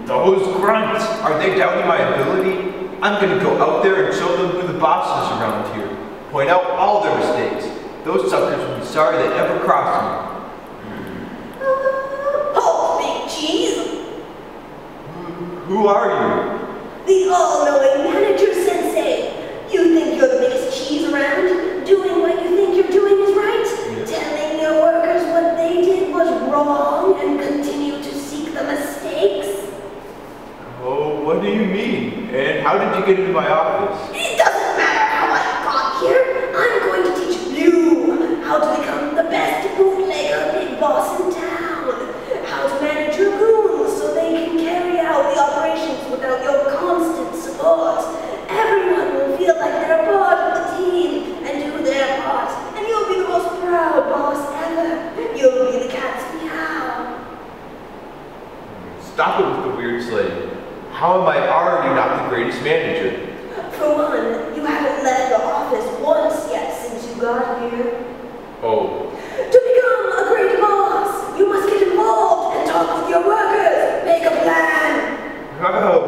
Those grunts! Are they doubting my ability? I'm gonna go out there and show them who the boss is around here. Point out all their mistakes. Those suckers will be sorry they ever crossed me. Oh, big cheese! Who are you? The all-knowing manager sensei. You think you're the biggest cheese around? Doing what you think you're doing is right? Yes. Telling your workers what they did was wrong and continue to seek the mistakes? Oh, what do you mean? And how did you get into my office? It doesn't matter how I got here. I'm going to teach you how to become the best bootlegger big boss in town. How to manage your goons so they can carry out the operations without your constant support. Everyone will feel like they're a part of the team and do their part. And you'll be the most proud boss ever. You'll be the cat's meow. Stop it with the weird slang. How am I already not the greatest manager? For one, you haven't left your office once yet since you got here. Oh. To become a great boss, you must get involved and talk with your workers. Make a plan.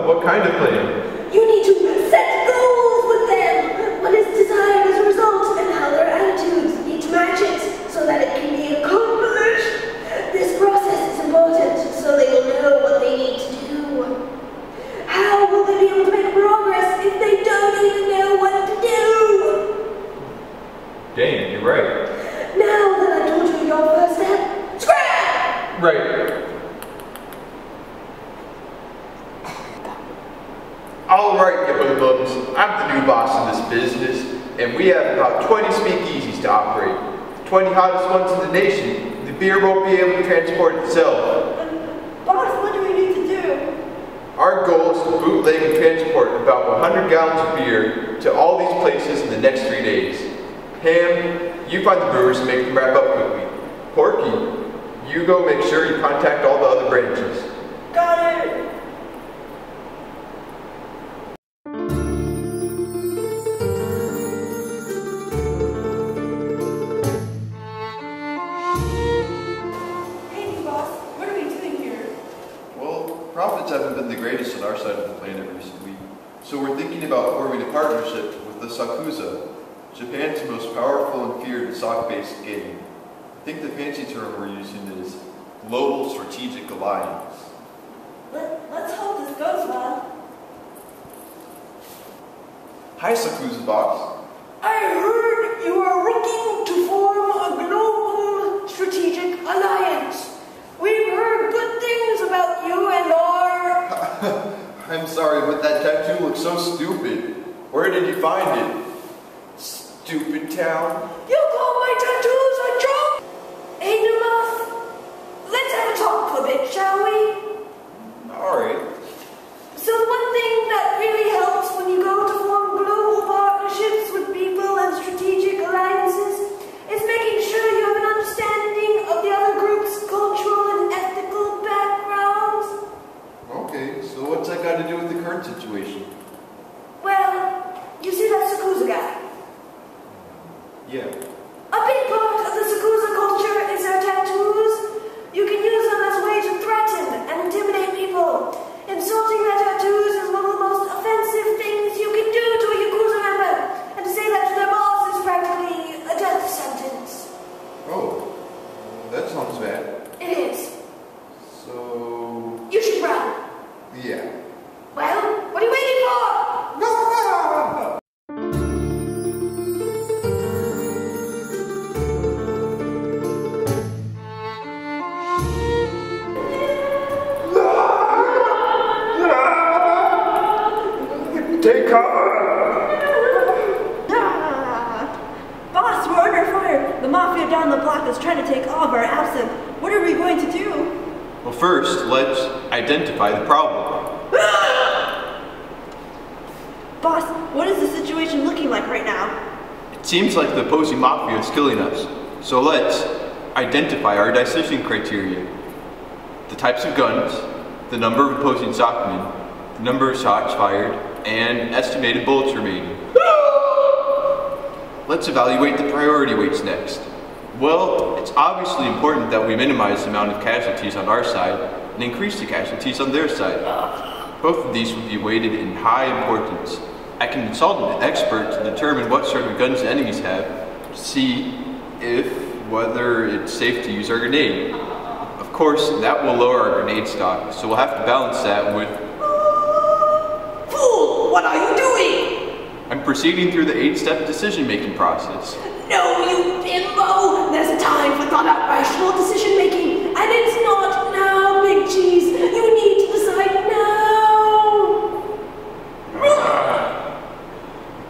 What kind of plan? You need to set goals with them. What is desired as a result and how their attitudes need to match it so that it can be accomplished. This process is important so they will know what they need to do. How will they be able to make progress if they don't even know what to do? Dang, you're right. Now that I told you your first step, scrap! Right. Alright, you bums. I'm the new boss in this business, and we have about 20 speakeasies to operate. 20 hottest ones in the nation. The beer won't be able to transport itself. Boss, what do we need to do? Our goal is to bootleg and transport about 100 gallons of beer to all these places in the next 3 days. Ham, you find the brewers and make them wrap up quickly. Porky, you go make sure you contact all the other branches. Got it! Profits haven't been the greatest on our side of the planet recently, so we're thinking about forming a partnership with the Sakuza, Japan's most powerful and feared sock-based game. I think the fancy term we're using is Global Strategic Alliance. Let's hope this goes well. Hi, Sakuza boss. I heard you are looking to form a global strategic alliance. We've heard good things about you and our... I'm sorry, but that tattoo looks so stupid. Where did you find it? Stupid town? You call my tattoos a joke? Ain't enough? Let's have a talk for a bit, shall we? Alright. So one thing that really helps when you go to form global partnerships with people and strategic alliances is making sure you have an understanding of the other group's cultural and ethical backgrounds. Okay, so what's that got to do with the current situation? Well, you see that Sakuza guy? Yeah. A big part of the Sakuza culture is their tattoos. You can use them as a way to threaten and intimidate people. Insulting their tattoos is one of the most offensive things you can do to a Yakuza member. And to say that to their boss is practically a death sentence. Oh, that sounds bad. It is. So... You should run. yeah. Well, what are you waiting for? No! Take cover! Boss, we're under fire. The mafia down the block is trying to take all of our absinthe. What are we going to do? Well, first, let's identify the problem. Boss, what is the situation looking like right now? It seems like the opposing mafia is killing us. So let's identify our decision criteria. The types of guns, the number of opposing sockmen, the number of shots fired, and estimated bullets remaining. Let's evaluate the priority weights next. Well, it's obviously important that we minimize the amount of casualties on our side, and increase the casualties on their side. Both of these would be weighted in high importance. I can consult an expert to determine what sort of guns the enemies have, to see whether it's safe to use our grenade. Of course, that will lower our grenade stock, so we'll have to balance that with... Fool! What are you doing? I'm proceeding through the 8-step decision-making process. No, you bimbo! There's a time for thought-out rational decision-making, and it's not now, Big Cheese. You need to decide now!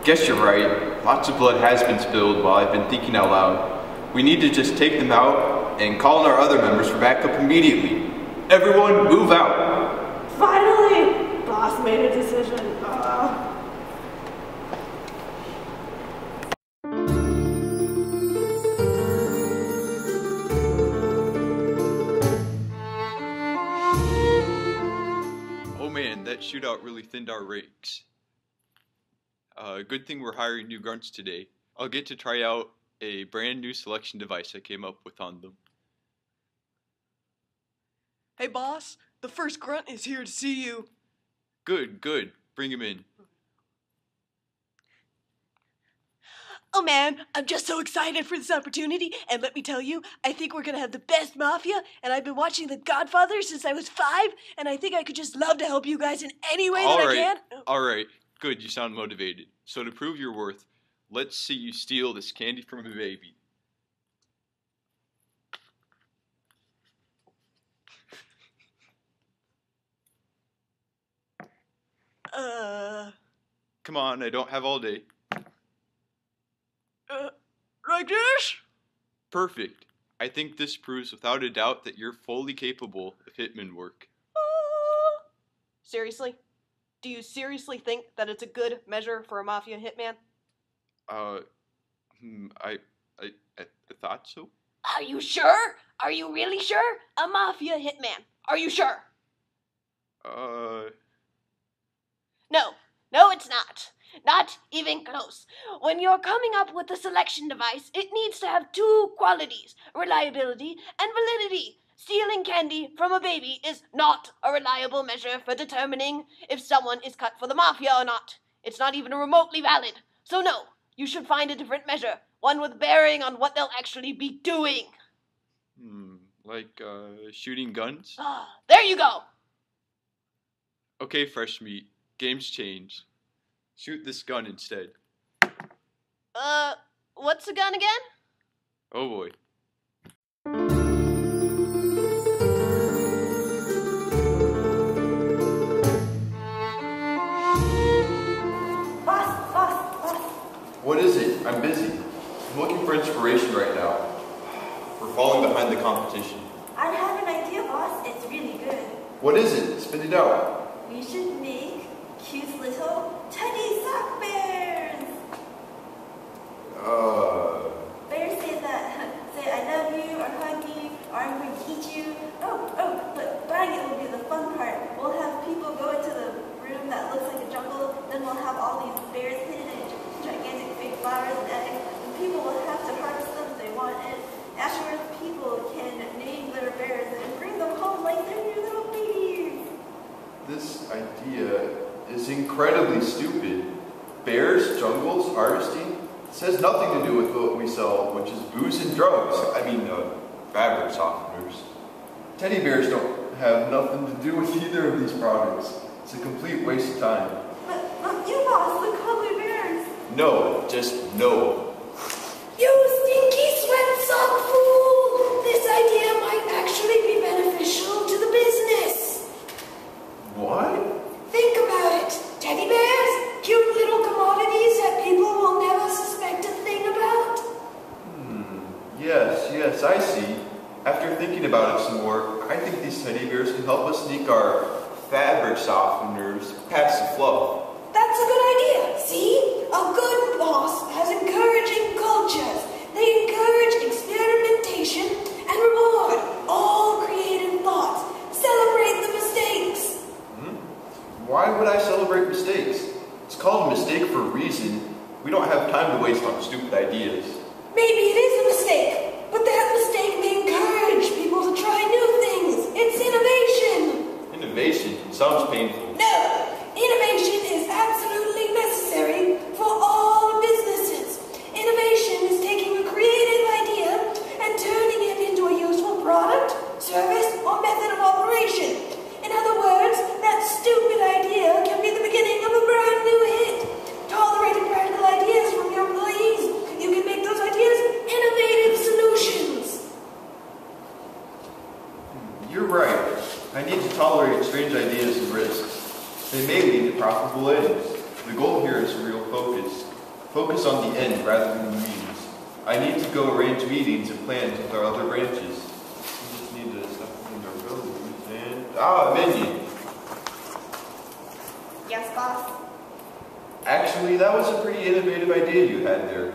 Guess you're right. Lots of blood has been spilled while I've been thinking out loud. We need to just take them out and call on our other members for backup immediately. Everyone, move out! Finally! Boss made a decision. Oh man, that shootout really thinned our ranks. Good thing we're hiring new grunts today. I'll get to try out a brand new selection device I came up with on them. Hey boss, the first grunt is here to see you. Good, good. Bring him in. Oh man, I'm just so excited for this opportunity, and let me tell you, I think we're gonna have the best mafia, and I've been watching The Godfather since I was 5, and I think I could just love to help you guys in any way that I can. Alright, good, you sound motivated. So to prove your worth, let's see you steal this candy from a baby. Come on, I don't have all day. Like this? Perfect. I think this proves without a doubt that you're fully capable of hitman work. Seriously? Do you seriously think that it's a good measure for a mafia hitman? I thought so. Are you sure? Are you really sure? A mafia hitman. Are you sure? No, it's not. Not even close. When you're coming up with a selection device, it needs to have 2 qualities, reliability and validity. Stealing candy from a baby is not a reliable measure for determining if someone is cut for the mafia or not. It's not even remotely valid. So no, you should find a different measure, one with bearing on what they'll actually be doing. Like, shooting guns? There you go! Okay, fresh meat. Game's changed. Shoot this gun instead. What's the gun again? Oh boy. Boss. What is it? I'm busy. I'm looking for inspiration right now. We're falling behind the competition. I have an idea, boss. It's really good. What is it? Spit it out. We should make cute little teddy sock bears. Bears say I love you, or hug you, or I'm going to eat you. But buying it will be the fun part. We'll have people go into the room that looks like a jungle, then we'll have all these bears hidden in gigantic fake flowers and eggs, and people will have to harvest them if they want it. Afterwards, people can name their bears and bring them home like they're your little babies. This idea is incredibly stupid. Bears, jungles, harvesting? This has nothing to do with what we sell, which is booze and drugs. I mean, fabric softeners. Teddy bears don't have nothing to do with either of these products. It's a complete waste of time. But you, boss, look cuddly bears. No, just no. You stinky sweat sock fool! This idea might actually be beneficial to the business. What? Think about it. Teddy bears, cute little commodities that people will never suspect a thing about. Yes, I see. After thinking about it some more, I think these teddy bears can help us sneak our fabric softeners past the fluff. That's a good idea. See? A good boss has encouraging cultures. They encourage experimentation and reward all creative thoughts. Celebrate the mistakes. Why would I celebrate mistakes? It's called a mistake for a reason. We don't have time to waste on stupid ideas. Maybe it is a mistake, but that mistake may encourage people to try new things. It's innovation. sounds painful. No! Innovation is absolutely necessary for all businesses. Innovation is taking a creative idea and turning it into a useful product, service, or method of operation. In other words, that stupid idea can be the beginning of a brand new hit. Tolerating practical ideas from your employees, you can make those ideas innovative solutions. You're right. I need to tolerate strange ideas and risks. They may lead to profitable ends. The goal here is real focus. Focus on the end rather than the means. I need to go arrange meetings and plans with our other branches. We just need to step in our buildings and... Minion! Yes, boss? Actually, that was a pretty innovative idea you had there.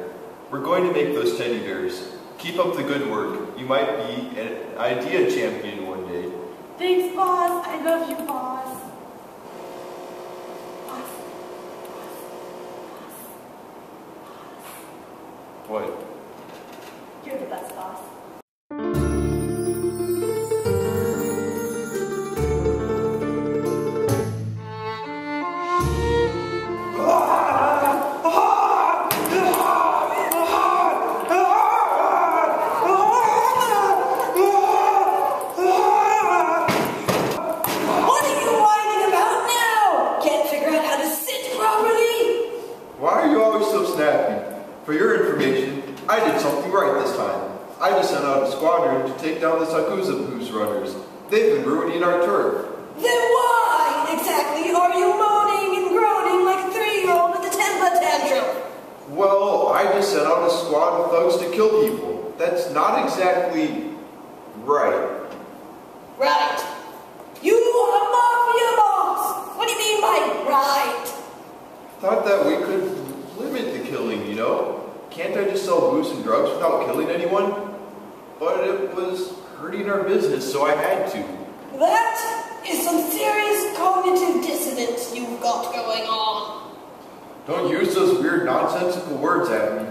We're going to make those teddy bears. Keep up the good work. You might be an idea champion one day. Thanks, boss. I love you, boss. What? You're the best, boss. What are you whining about now? Can't figure out how to sit properly? Why are you always so snappy? For your information, I did something right this time. I just sent out a squadron to take down the Sakuza booze runners. They've been ruining our turf. Then why exactly are you moaning and groaning like a 3-year-old with a temper tantrum? Well, I just sent out a squad of thugs to kill people. That's not exactly right. Right. You are a mafia boss. What do you mean by right? Thought that we could limit the killing, you know? Can't I just sell booze and drugs without killing anyone? But it was hurting our business, so I had to. That is some serious cognitive dissonance you've got going on. Don't use those weird nonsensical words at me.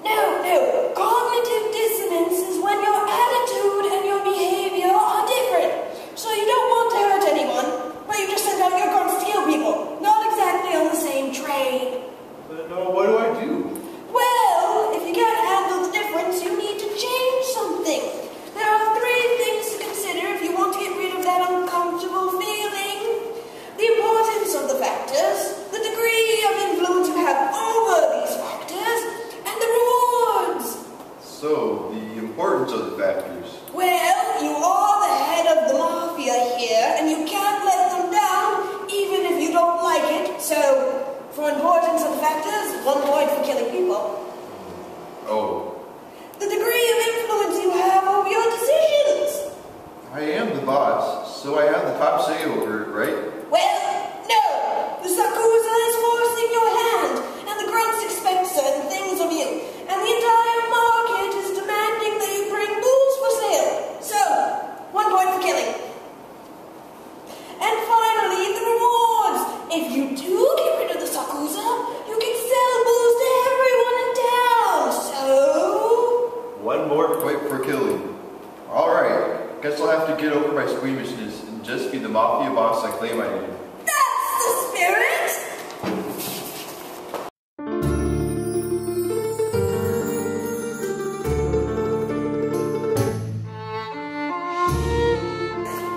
No. Cognitive dissonance is when your attitude and your behavior are different. So you don't want to hurt anyone, but you just send out your guns to kill people. Not exactly on the same train. But what do I do? Well, if you can't handle the difference, you need to change something. There are 3 things to consider if you want to get rid of that uncomfortable feeling. The importance of the factors, the degree of influence you have over these factors, and the rewards. So, the importance of the factors. Well, you are the head of the mafia here, and you can't let them down, even if you don't like it. So, for importance of the factors, 1 point for killing people. Oh. The degree of influence you have over your decisions. I am the boss, so I have the top say over it, right? Well, no. The Sakuza is forcing your hand, and the grunts expect certain things of you, and the entire market is demanding that you bring booze for sale. So, 1 point for killing. And finally, the rewards. If you do get rid of the Sakuza, you can sell booze to everyone in town. So... 1 more point for killing. Alright, guess I'll have to get over my squeamishness and just be the mafia boss I claim I am. That's the spirit!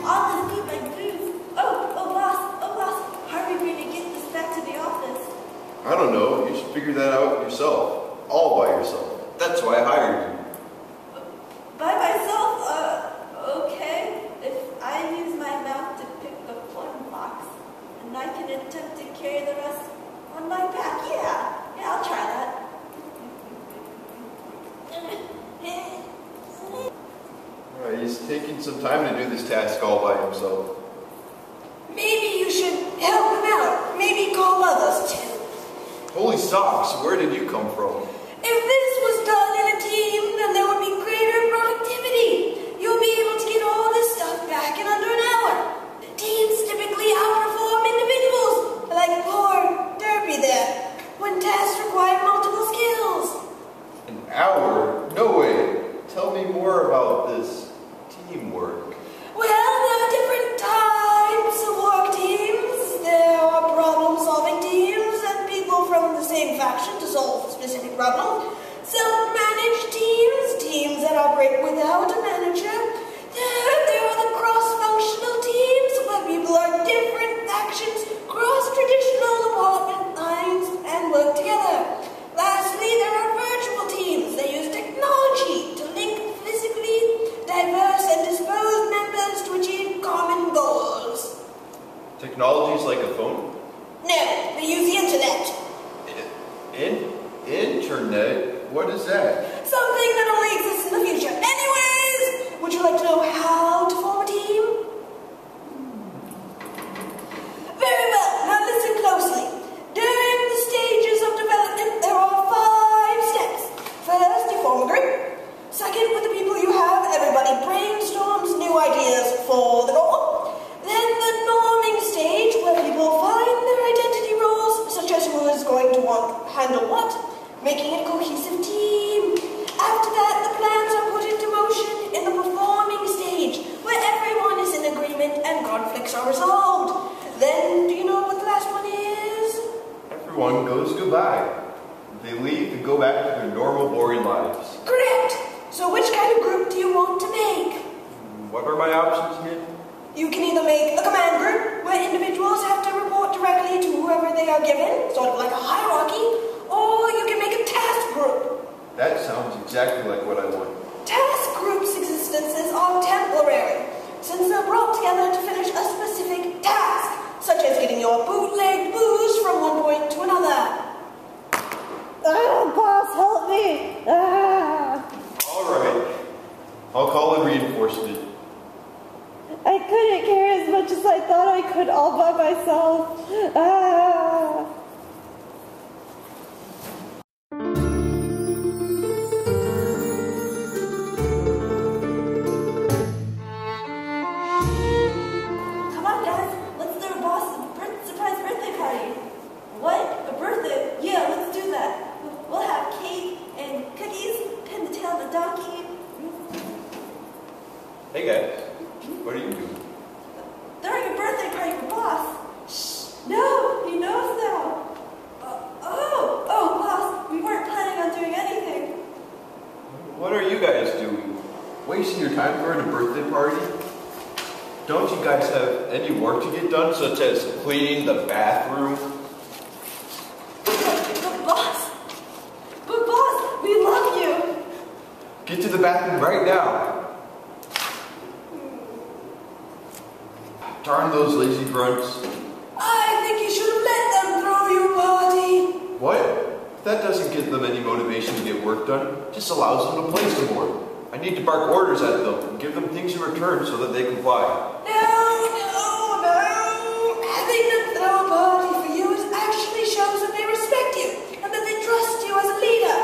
All this good like booze. Oh, boss. How are we going to get this back to the office? I don't know, you should figure that out yourself. All by yourself. That's why I hired you. By myself? Okay. If I use my mouth to pick the plum box, and I can attempt to carry the rest on my back, yeah, I'll try that. Alright, he's taking some time to do this task all by himself. Maybe you should help him out. Maybe call others too. Holy socks, where did you come from? If this was done in a team, then there would be greater productivity. You'll be able to get all this stuff back in under an hour. Teams typically outperform individuals, like poor Derpy there, when tasks require multiple skills. An hour? No way. Tell me more about this teamwork. Well, there are different types of work teams. problem. Self-managed teams, teams that operate without a manager. There are the cross-functional teams where people are different factions cross traditional department lines and work together. Lastly, there are virtual teams. They use technology to link physically diverse and disposed members to achieve common goals. Technology is like a phone? No, they use the internet. Internet? What is that? Something that only exists in the future. Anyways, would you like to know how to form a team? Very well, now listen closely. During the stages of development, there are 5 steps. First, you form a group. Second, with the people you have, everybody brainstorms new ideas for the goal. Then the norming stage, where people find their identity roles, such as who is going to handle what, making it a cohesive team. After that, the plans are put into motion in the performing stage, where everyone is in agreement and conflicts are resolved. Then, do you know what the last one is? Everyone goes goodbye. They leave and go back to their normal, boring lives. Correct! So which kind of group do you want to make? What are my options again? You can either make a command group, where individuals have to report directly to whoever they are given, sort of like a hierarchy, or you can make a task group. That sounds exactly like what I want. Task groups' existences are temporary, since they're brought together to finish a specific task, such as getting your bootlegged booze from one point to another. Boss, help me! All right. I'll call in reinforcement. I couldn't carry as much as I thought I could all by myself. Come on, guys. Let's throw a boss surprise birthday party. What? A birthday? Yeah, let's do that. We'll have cake and cookies, pin the tail of the donkey. Hey guys, what are you doing? Throwing a birthday party for boss. Shh. No, he knows now. Boss, we weren't planning on doing anything. What are you guys doing? Wasting your time throwing a birthday party? Don't you guys have any work to get done, such as cleaning the bathroom? But boss, we love you. Get to the bathroom right now. Darn those lazy grunts. I think you should have let them throw your party. What? That doesn't give them any motivation to get work done. It just allows them to play some more. I need to bark orders at them and give them things in return so that they comply. No. Having them throw a party for you actually shows that they respect you and that they trust you as a leader.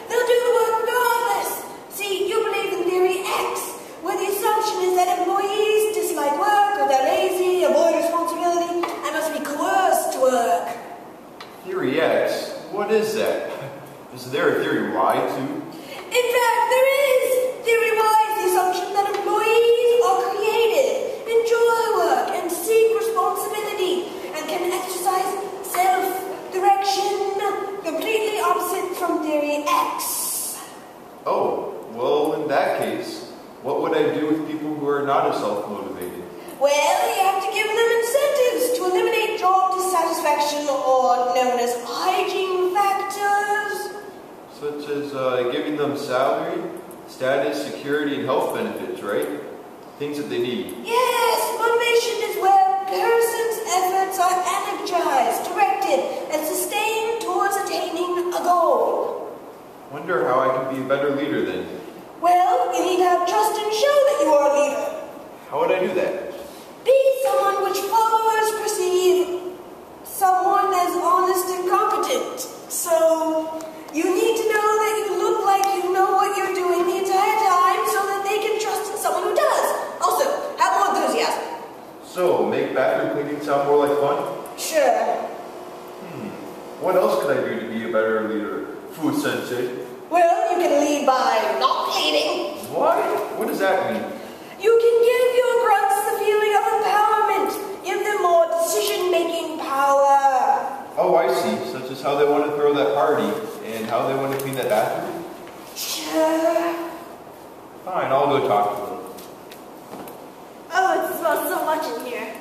They'll do the work regardless. See, you believe in theory X, where the assumption is that employees dislike work, or they're lazy, avoid responsibility, and must be coerced to work. Theory X? What is that? Is there a theory Y too? In fact, there is. Theory Y is the assumption that employees are creative, enjoy work, and seek responsibility, and can exercise self-direction, completely opposite from theory X. Oh, well, in that case, what would I do with people who are not as self-motivated? Well, you have to give them incentives to eliminate job dissatisfaction, or known as hygiene factors. Such as giving them salary, status, security, and health benefits, right? Things that they need. Yes, motivation is where a person's efforts are energized, directed, and sustained towards attaining a goal. Wonder how I can be a better leader then. Well, you need to have trust and show that you are a leader. How would I do that? Be someone which followers perceive someone as honest and competent. So, you need to know that you look like you know what you're doing the entire time so that they can trust in someone who does. Also, have more enthusiasm. So, make bathroom cleaning sound more like fun? Sure. What else could I do to be a better leader? Food sensei. Well, you can lead by not leading. What? What does that mean? You can give your grunts the feeling of empowerment. Give them more decision-making power. Oh, I see. Such as how they want to throw that party and and how they want to clean that bathroom? Sure. Fine, I'll go talk to them. Oh, it smells so much in here.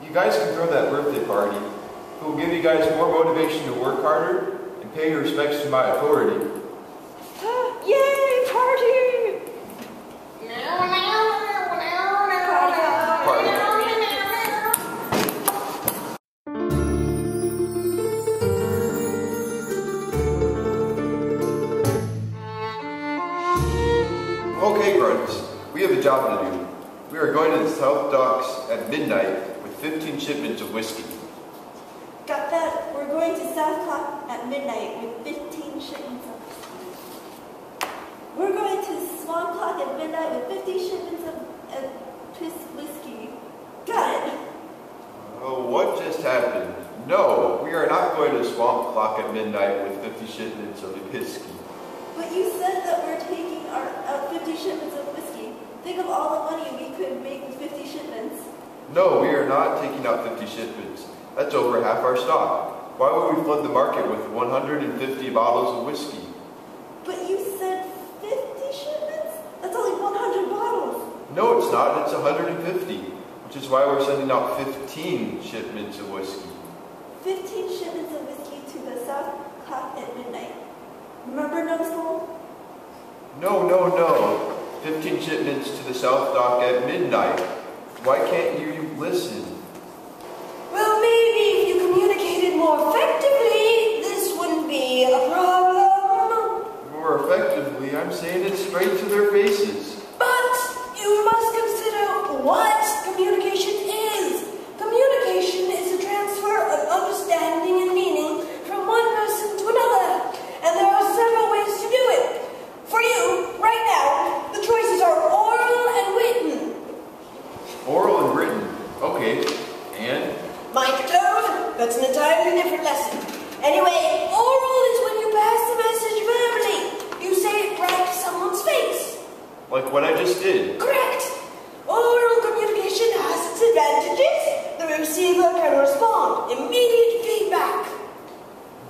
You guys can throw that birthday party. It will give you guys more motivation to work harder and pay your respects to my authority. Yay, party! Party. Okay, grunts, we have a job to do. We are going to the South Docks at midnight with 15 shipments of whiskey. Got that? We're going to South Clock at midnight with 15 shipments of whiskey. We're going to Swan Clock at midnight with 50 shipments of whiskey. Got it. Oh, what just happened? No, we are not going to Swamp Clock at midnight with 50 shipments of whiskey. But you said that we're taking our 50 shipments of whiskey. Think of all the money we could make with 50 shipments. No, we are not taking out 50 shipments. That's over half our stock. Why would we flood the market with 150 bottles of whiskey? But you said 50 shipments? That's only 100 bottles. No, it's not. It's 150, which is why we're sending out 15 shipments of whiskey. 15 shipments of whiskey to the South Clock at midnight. Remember, Numbskull? No. 15 shipments to the South Dock at midnight. Why can't you listen? Well, maybe if you communicated more effectively, this wouldn't be a problem. More effectively, I'm saying it straight to their faces. But you must consider what communication is. Communication is a transfer of understanding and meaning from one person to another. And there are several ways to do it. For you, right now, the choices are oral and written. Oral and written. Okay. And? Mind your tone, that's an entirely different lesson. Anyway, oral is when you pass the message verbally. You say it right to someone's face. Like what I just did. Correct. Oral communication has its advantages. The receiver can respond. Immediate feedback.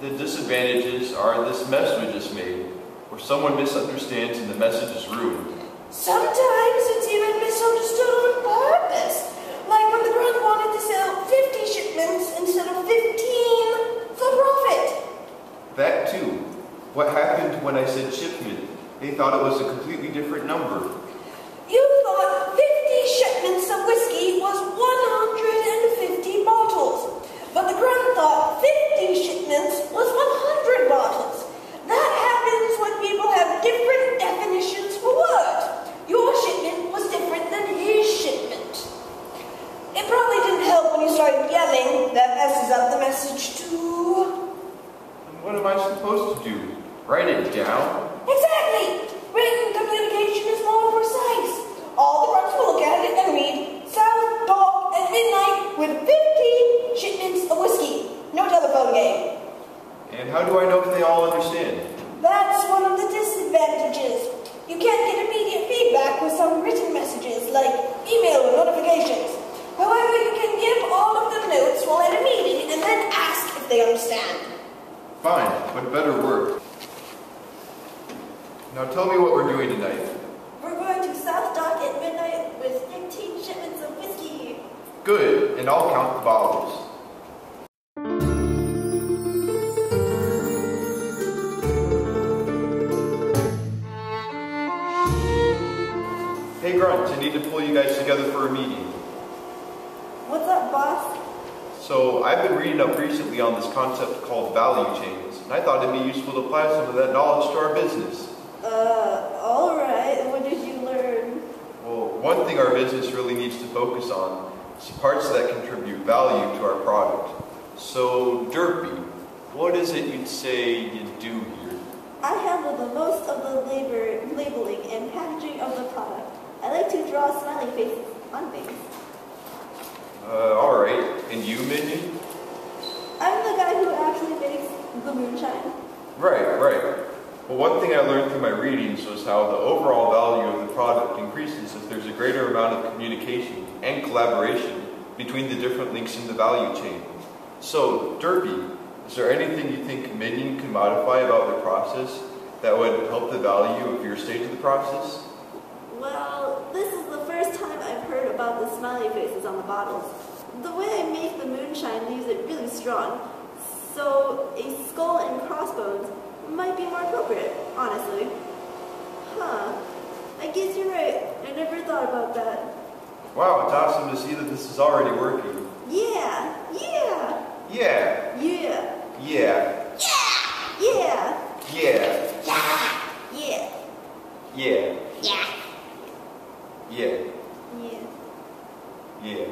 The disadvantages are this mess we just made, where someone misunderstands and the message is ruined. Sometimes it's even misunderstood on purpose. Like when the grunt wanted to sell 50 shipments instead of 15 for profit. That too. What happened when I said shipment? They thought it was a completely different number. You thought 50 shipments of whiskey was 150 bottles. But the grunt thought 50 shipments was 100 bottles. That happens when people have different definitions for words. Your shipment was different than his shipment. It probably didn't help when you started yelling. That messes up the message too. And what am I supposed to do? Write it down? Exactly! Written communication is more precise. All the grunts will look at it and read, South Dock at midnight with 15 shipments of whiskey. No telephone game. And how do I know if they all understand? That's one of the disadvantages. You can't get immediate feedback with some written messages like email or notifications. However, you can give all of them notes while at a meeting and then ask if they understand. Fine, but better work. Now tell me what we're doing tonight. We're going to South Dock at midnight with 15 shipments of whiskey. Good, and I'll count the bottles. Hey Grunt, I need to pull you guys together for a meeting. What's up, boss? So, I've been reading up recently on this concept called value chains, and I thought it'd be useful to apply some of that knowledge to our business. Alright. What did you learn? Well, one thing our business really needs to focus on is parts that contribute value to our product. So, Derpy, what is it you'd say you do here? I handle the most of the labeling and packaging of the product. I like to draw smiley faces on things. Alright. And you, Minion? I'm the guy who actually makes the moonshine. Right. Well, one thing I learned through my readings was how the overall value of the product increases if there's a greater amount of communication and collaboration between the different links in the value chain. So, Derpy, Is there anything you think Minion can modify about the process that would help the value of your stage of the process? Well, this is the first time I've heard about the smiley faces on the bottles. The way I make the moonshine leaves it really strong, so a skull and crossbones might be more appropriate, honestly. Huh. I guess you're right. I never thought about that. Wow, it's awesome to see that this is already working. Yeah! Yeah! Yeah. Yeah! Yeah. Yeah! Yeah. Yeah! Yeah. Yeah! Yeah. Yeah! Yeah.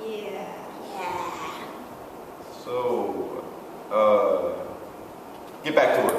Yeah! So, get back to work.